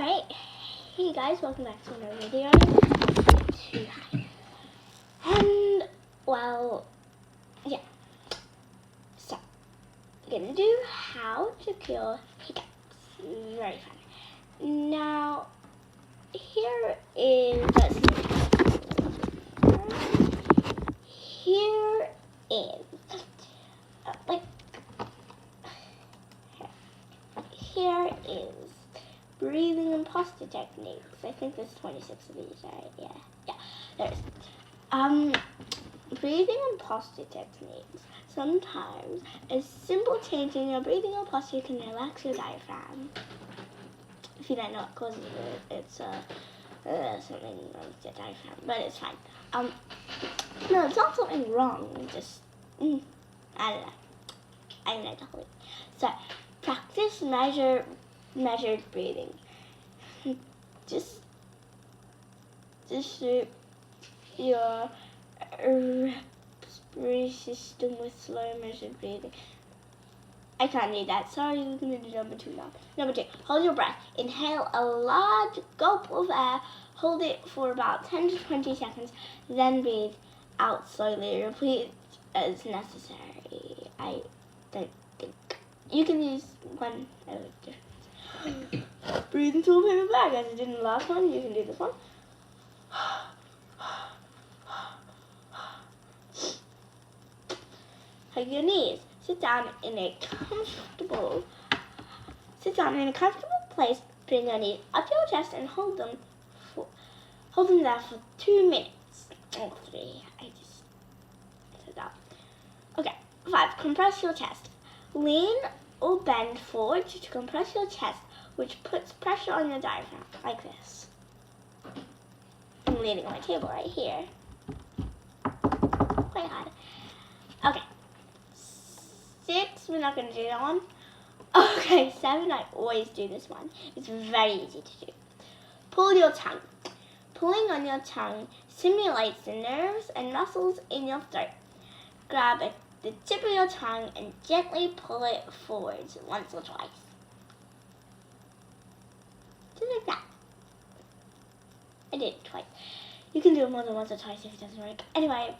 Alright, hey guys, welcome back to another video. And, well, yeah. So, we're gonna do how to cure hiccups. Very fun. Now, here is, here is breathing imposter techniques. I think there's 26 of these, right? Yeah, there's. Breathing imposter techniques. Sometimes a simple change in your breathing imposter can relax your diaphragm. If you don't know what causes it, it's something wrong with your diaphragm, but it's fine. No, it's not something wrong. Just I don't know. I don't know totally. So practice measured breathing. Just your respiratory system with slow measured breathing. I can't read that. Sorry, we're going to do number 2 now. Number 2, hold your breath. Inhale a large gulp of air. Hold it for about 10 to 20 seconds. Then breathe out slowly. Repeat as necessary. I don't think. You can use one of the different. Breathe into a paper bag as I did in the last one. You can do this one. Hug your knees. Sit down in a comfortable place. Bring your knees up your chest and hold them there for 2 minutes. Or 3. I just said that. Okay. 5. Compress your chest. Lean or bend forward to compress your chest, which puts pressure on your diaphragm, like this. I'm leaning on my table right here. Quite hard. Okay. 6, we're not going to do that one. Okay, 7, I always do this one. It's very easy to do. Pull your tongue. Pulling on your tongue simulates the nerves and muscles in your throat. Grab the tip of your tongue and gently pull it forwards once or twice. Just like that. I did it twice. You can do it more than once or twice if it doesn't work. Anyway,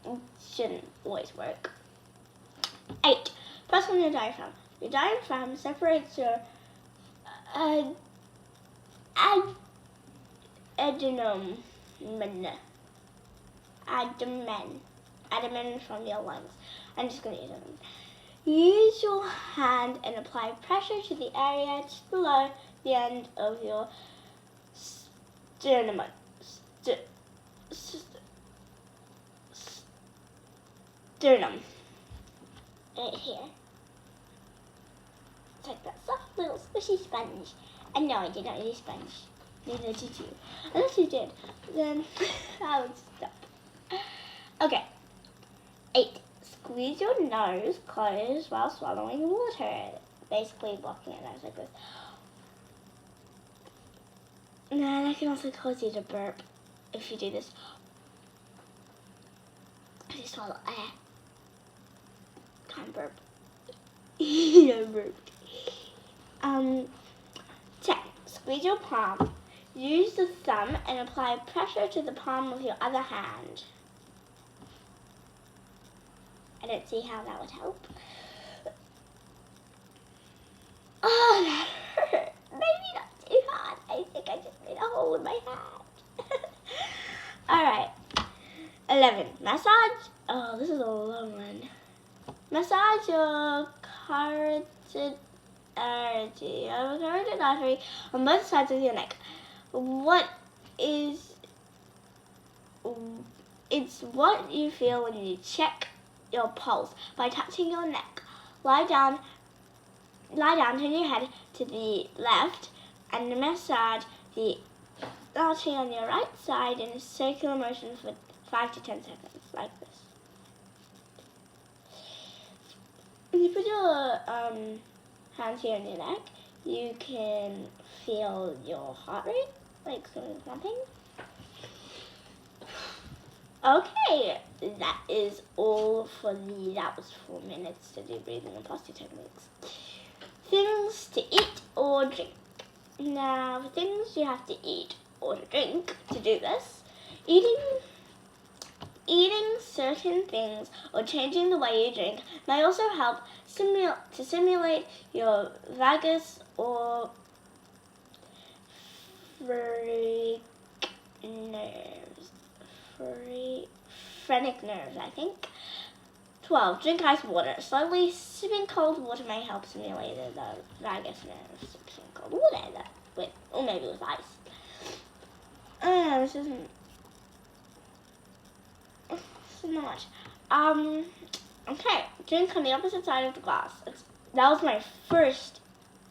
it shouldn't always work. 8. Press on your diaphragm. Your diaphragm separates your abdomen from your lungs. I'm just going to use them. Use your hand and apply pressure to the area just below the end of your sternum. Right here. It's like that soft little squishy sponge. And no, I did not use sponge. Neither did you. Unless you did, then I would stop. Okay. 8. Squeeze your nose closed while swallowing water. Basically blocking your nose like this. And that can also cause you to burp if you do this. If you swallow air. Can't burp. Yeah, burped. 10. Squeeze your palm. Use the thumb and apply pressure to the palm of your other hand. I don't see how that would help. Oh, that hurt. Maybe not too hard. I think I just made a hole in my hand. Alright. 11. Massage. Oh, this is a long one. Massage your carotid artery on both sides of your neck. It's what you feel when you check your pulse by touching your neck. Lie down, turn your head to the left and massage the artery on your right side in a circular motion for 5 to 10 seconds, like this. When you put your hands here on your neck, you can feel your heart rate, like something pumping. Okay, that is all for that was 4 minutes to do breathing and posture techniques. Things to eat or drink. Now, the things you have to eat or to drink to do this, eating certain things or changing the way you drink may also help to stimulate your vagus or phrenic nerves, I think. 12. Drink ice water. Slowly sipping cold water may help stimulate the vagus nerves. Sipping cold water or maybe with ice. This isn't not much. Okay, drink on the opposite side of the glass. That was my first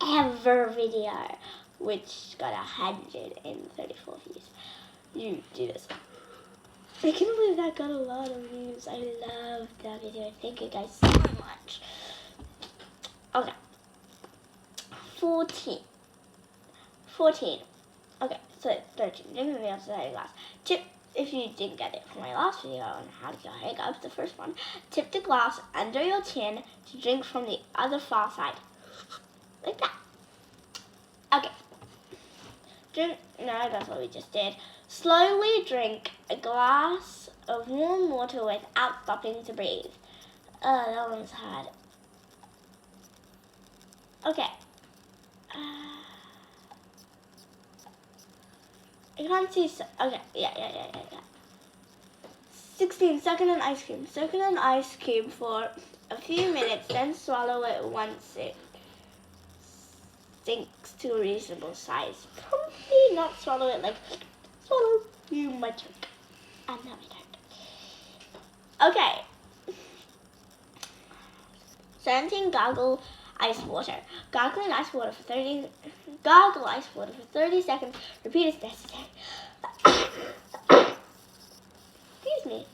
ever video, which got 134 views. You do this. I can't believe that got a lot of views. I love that video. Thank you guys so much. Okay. 14. Okay, so 13. Drink on the opposite side of the glass. Tip, if you didn't get it from my last video on how to cure hiccups, the first one, tip the glass under your chin to drink from the other far side. Like that. Okay. No, that's what we just did. Slowly drink a glass of warm water without stopping to breathe. That one's hard. Okay. I can't see. Okay, yeah. 16. Soak in an ice cube. Soak in an ice cube for a few minutes, then swallow it once it sinks to a reasonable size. Probably not swallow it like swallow you might drink. And now we don't. Okay. 17. Gargle ice water. Gargle ice water for 30 seconds. Repeat as necessary. Excuse me.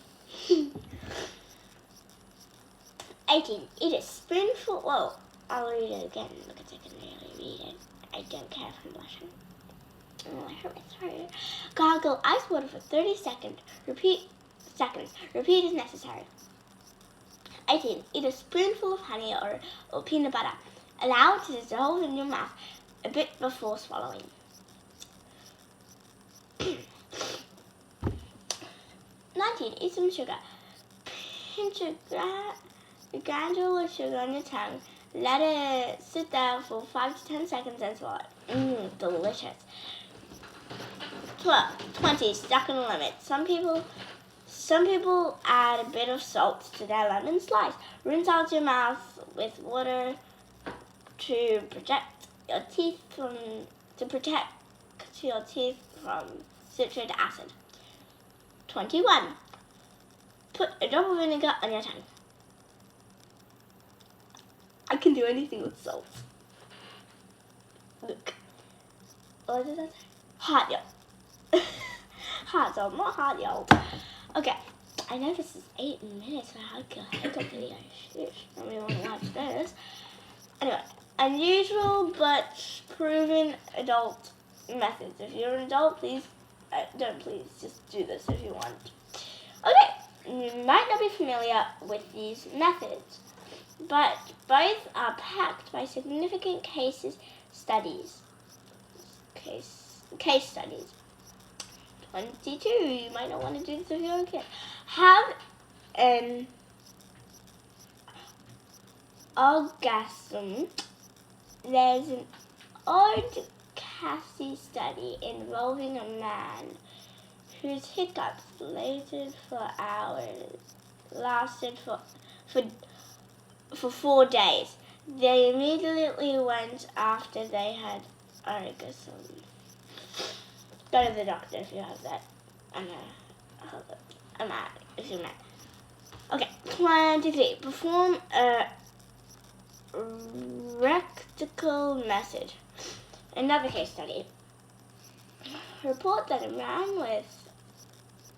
18. Eat a spoonful. Whoa. I'll read it again because I can really read it. I don't care if I'm blushing. Oh, I hurt my throat. Gargle ice water for 30 seconds. Repeat as necessary. 18. Eat a spoonful of honey or peanut butter. Allow it to dissolve in your mouth a bit before swallowing. 19. Eat some sugar. Pinch a granule of sugar on your tongue. Let it sit there for 5 to 10 seconds and swallow. Delicious. 20. Stuck in a lemon. Some people add a bit of salt to their lemon slice. Rinse out your mouth with water to protect your teeth from citric acid. 21. Put a drop of vinegar on your tongue. I can do anything with salt. Look. What did I say? Hot yo. Hot salt, not hot yo. Okay. I know this is 8 minutes for a hiccup video. Shit, nobody want to watch this. Anyway, unusual but proven adult methods. If you're an adult, please, just do this if you want. Okay, you might not be familiar with these methods, but both are backed by significant case studies. 22. You might not want to do this if you're a kid. Have an orgasm. There's an old Cassie study involving a man whose hiccups lasted for hours. Lasted for 4 days. They immediately went after they had orgasm. Go to the doctor if you have that. I'm out if you're mad. Okay, 23. Perform a rectal message. Another case study. Report that a man with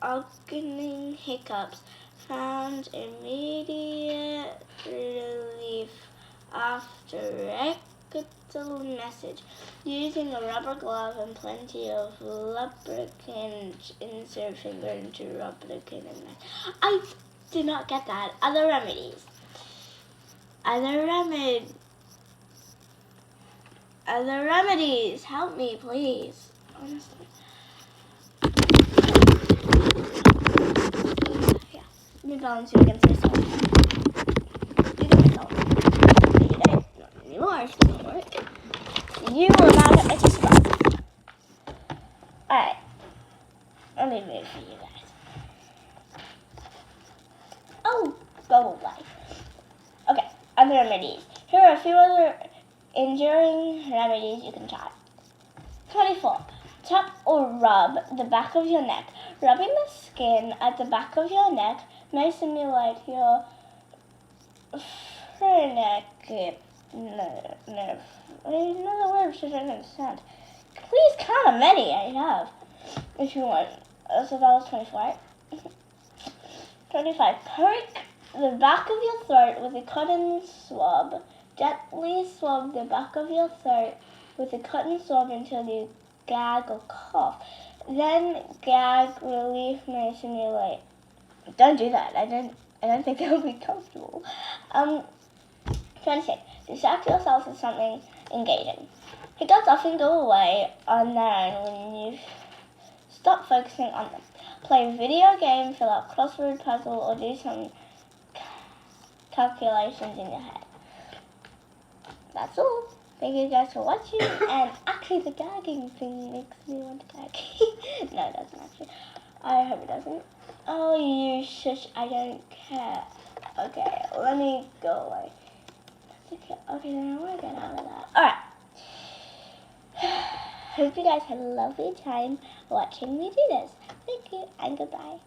agony hiccups found immediate relief after rectal message using a rubber glove and plenty of lubricant. Insert finger into lubricant and I did not get that. Other remedies. Other remedies, help me, please. Honestly. Yeah, move on so you can say something. You can say something. You don't, not anymore, for it. You were not a surprise. Alright. Let me move for you guys. Oh, go away. Okay, other remedies. Here are a few other enduring remedies you can try. 24. Tap or rub the back of your neck. Rubbing the skin at the back of your neck may simulate your phrenic nerve. Another word which I don't understand. Please count how many I have if you want. So that was 24, right? 25. Prick the back of your throat with a cotton swab. Gently swab the back of your throat with a cotton swab until you gag or cough. Then gag relief may simulate. Don't do that. I don't think that would be comfortable. 26. Distract yourself with something engaging. Hiccups often go away on their own when you stop focusing on them. Play a video game, fill out crossword puzzle, or do some calculations in your head. That's all. Thank you guys for watching. And actually, the gagging thing makes me want to gag. No, it doesn't actually. I hope it doesn't. Oh, you shush. I don't care. Okay, let me go away. Okay, then I want to get out of that. Alright. Hope you guys had a lovely time watching me do this. Thank you, and goodbye.